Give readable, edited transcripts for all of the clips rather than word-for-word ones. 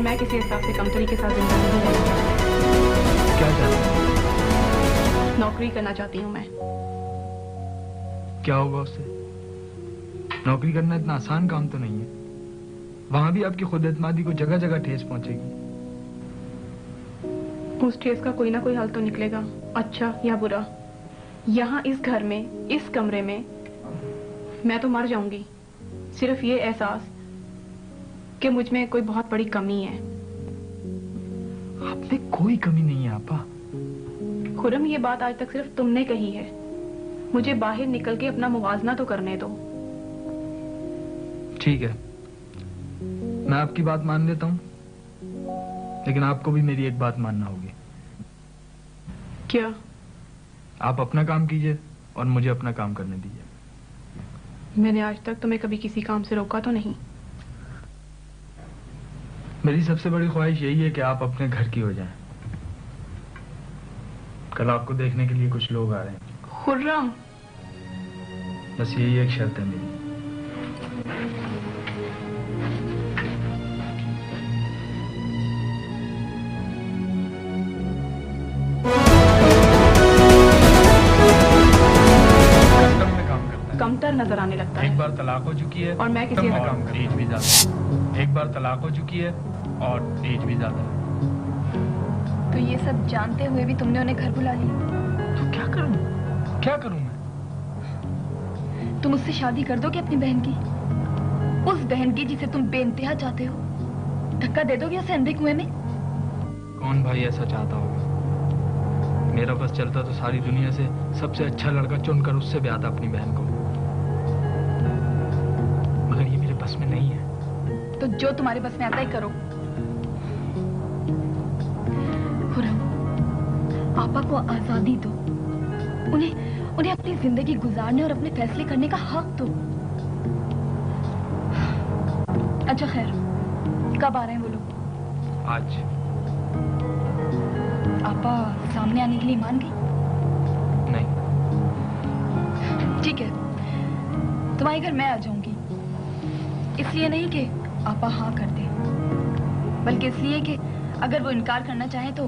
मैं किसी हिसाब से कमतरी के साथ जिंदा नहीं रहना चाहती। क्या चाहती हूँ? नौकरी करना चाहती हूँ मैं। क्या होगा उससे? नौकरी करना इतना आसान काम तो नहीं है। वहां भी आपकी खुद एतमादी को जगह जगह ठेस पहुंचेगी। उस ठेस का कोई ना कोई हल तो निकलेगा, अच्छा या बुरा। यहाँ इस घर में, इस कमरे में मैं तो मर जाऊंगी, सिर्फ ये एहसास कि मुझ में कोई बहुत बड़ी कमी है। आप में कोई कमी नहीं है आपा। खुर्रम, ये बात आज तक सिर्फ तुमने कही है। मुझे बाहर निकल के अपना मुवाजना तो करने दो। ठीक है, मैं आपकी बात मान लेता हूँ, लेकिन आपको भी मेरी एक बात मानना होगी। क्या? आप अपना काम कीजिए और मुझे अपना काम करने दीजिए। मैंने आज तक तुम्हें कभी किसी काम से रोका तो नहीं। मेरी सबसे बड़ी ख्वाहिश यही है कि आप अपने घर की हो जाएं। कल आपको देखने के लिए कुछ लोग आ रहे हैं। खुर्रम, बस यही एक शर्त है मेरी। कमतर नजर आने लगता है। एक बार तलाक हो चुकी है और मैं किसी काम कर, एज भी ज्यादा। एक बार तलाक हो चुकी है और एज भी ज्यादा। तो ये सब जानते हुए भी तुमने उन्हें घर बुला लिया? तो क्या करूं? क्या करूं मैं? तुम उससे शादी कर दोगे अपनी बहन की? उस बहन की जिसे तुम बेइंतहा चाहते हो? धक्का दे दोगे उसे अंधे कुएं में? कौन भाई ऐसा चाहता होगा? मेरा बस चलता तो सारी दुनिया से सबसे अच्छा लड़का चुनकर उससे ब्याहता अपनी बहन को, मगर ये मेरे बस में नहीं है। तो जो तुम्हारे बस में आता ही करो। खुर्रम, आपा को आजादी दो। उन्हें अपनी जिंदगी गुजारने और अपने फैसले करने का हक दो। अच्छा खैर, कब आ रहे हैं वो लोग? आज। आपा सामने आने के लिए मान गई? नहीं। ठीक है, तुम्हारे घर मैं आ जाऊंगी। इसलिए नहीं कि आपा हाँ कर दे, बल्कि इसलिए कि अगर वो इनकार करना चाहे तो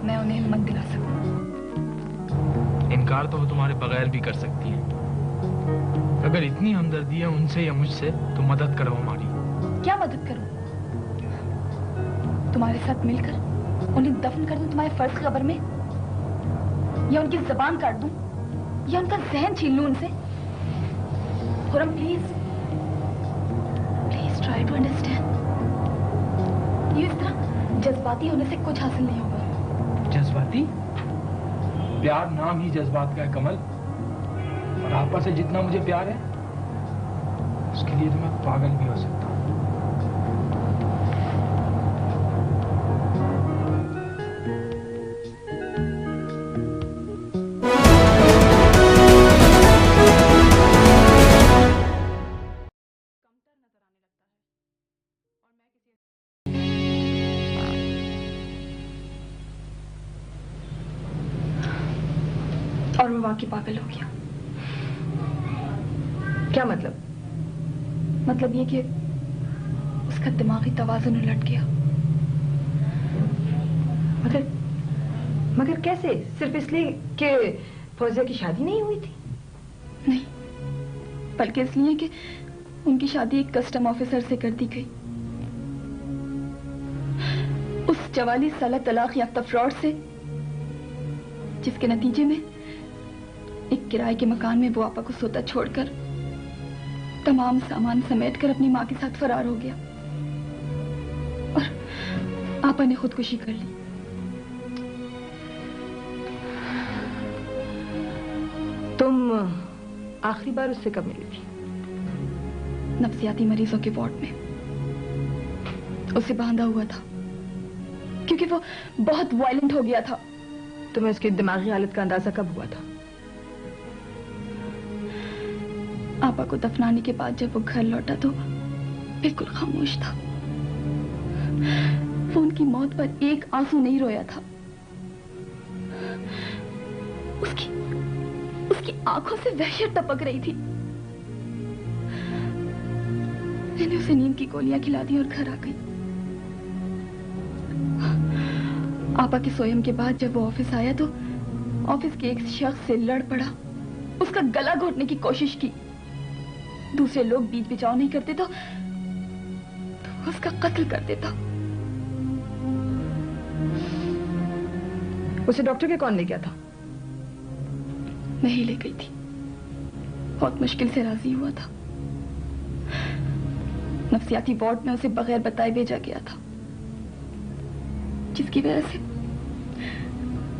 मैं उन्हें हिम्मत दिला सकूं। इनकार तो वो तुम्हारे बगैर भी कर सकती हैं। अगर इतनी हमदर्दी है उनसे या मुझसे तो मदद करो हमारी। क्या मदद करूं? तुम्हारे साथ मिलकर उन्हें दफन कर दूं तुम्हारे फर्ज की कब्र में, या उनकी जबान काट दूं, या उनका जहन छीन लूं उनसे? Khurram please try to understand. ये इस तरह जज्बाती होने से कुछ हासिल नहीं होगा। जज्बाती? प्यार नाम ही जज्बात का है कमल। और आपा से जितना मुझे प्यार है उसके लिए तो मैं पागल भी हो सकता हूँ। और वो वाकई पागल हो गया। क्या मतलब? मतलब ये कि उसका दिमागी तवाज़ुन उलट गया। मगर कैसे? सिर्फ इसलिए कि फौजिया की शादी नहीं हुई थी? नहीं, बल्कि इसलिए कि उनकी शादी एक कस्टम ऑफिसर से कर दी गई। उस 44 साल तलाक याफ्ता फ्रॉड से, जिसके नतीजे में एक किराए के मकान में वो आपा को सोता छोड़कर तमाम सामान समेटकर अपनी मां के साथ फरार हो गया और आपा ने खुदकुशी कर ली। तुम आखिरी बार उससे कब मिली थी? नफ्सियाती मरीजों के वार्ड में। उसे बांधा हुआ था क्योंकि वो बहुत वायलेंट हो गया था। तुम्हें उसकी दिमागी हालत का अंदाजा कब हुआ था? आपा को दफनाने के बाद जब वो घर लौटा तो बिल्कुल खामोश था। वो उनकी मौत पर एक आंसू नहीं रोया था। उसकी आंखों से वहशत टपक रही थी। मैंने उसे नींद की गोलियां खिला दी और घर आ गई। आपा के सोयम के बाद जब वो ऑफिस आया तो ऑफिस के एक शख्स से लड़ पड़ा, उसका गला घोटने की कोशिश की। दूसरे लोग बीच बचाव नहीं करते तो उसका कत्ल कर देता। उसे डॉक्टर के कौन ले गया था? मैं ही ले गई थी। बहुत मुश्किल से राजी हुआ था। नफ्सियाती वार्ड में उसे बगैर बताए भेजा गया था, जिसकी वजह से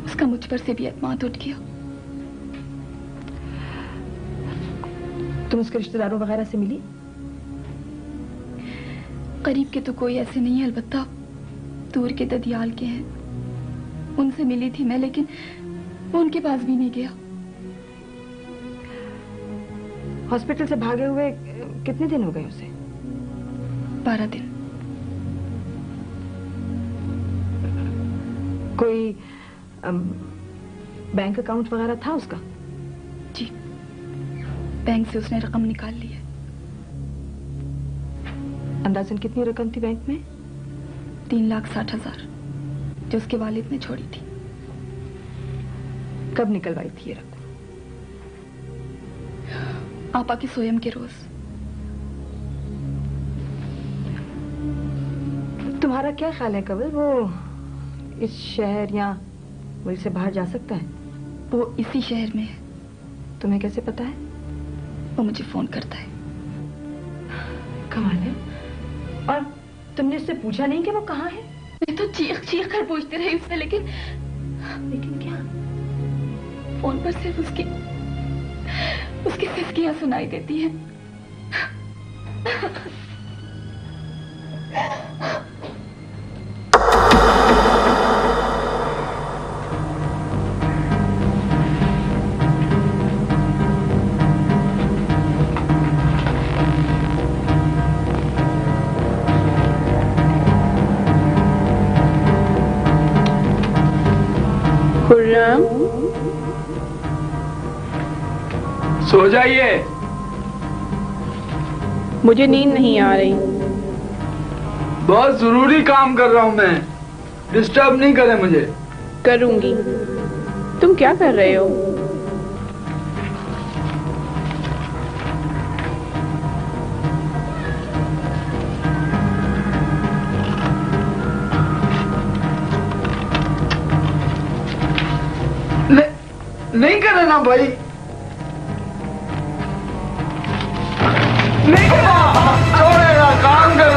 उसका मुझ पर से भी एतमाद उठ गया। तुम उसके रिश्तेदारों वगैरह से मिली? करीब के तो कोई ऐसे नहीं है, अलबत्ता दूर के ददियाल के हैं, उनसे मिली थी मैं, लेकिन वो उनके पास भी नहीं गया। हॉस्पिटल से भागे हुए कितने दिन हो गए उसे? 12 दिन। कोई बैंक अकाउंट वगैरह था उसका? जी, बैंक से उसने रकम निकाल ली है। अंदाजन कितनी रकम थी बैंक में? 3,60,000 जो उसके वालिद ने छोड़ी थी। कब निकलवाई थी ये रकम? आपा के सोयम के रोज। तुम्हारा क्या ख्याल है कवल, वो इस शहर या मुल्क से बाहर जा सकता है? वो इसी शहर में है। तुम्हें कैसे पता है? वो मुझे फोन करता है। कमाल है। और तुमने उससे पूछा नहीं कि वो कहाँ है? मैं तो चीख चीख कर पूछती रही उससे, लेकिन क्या? फोन पर सिर्फ उसकी सिसकियां सुनाई देती हैं। खुर्रम, सो जाइए। मुझे नींद नहीं आ रही। बहुत जरूरी काम कर रहा हूं मैं, डिस्टर्ब नहीं करें मुझे। करूंगी। तुम क्या कर रहे हो? नहीं करे ना भाई, नहीं करना, छोड़ेगा काम कर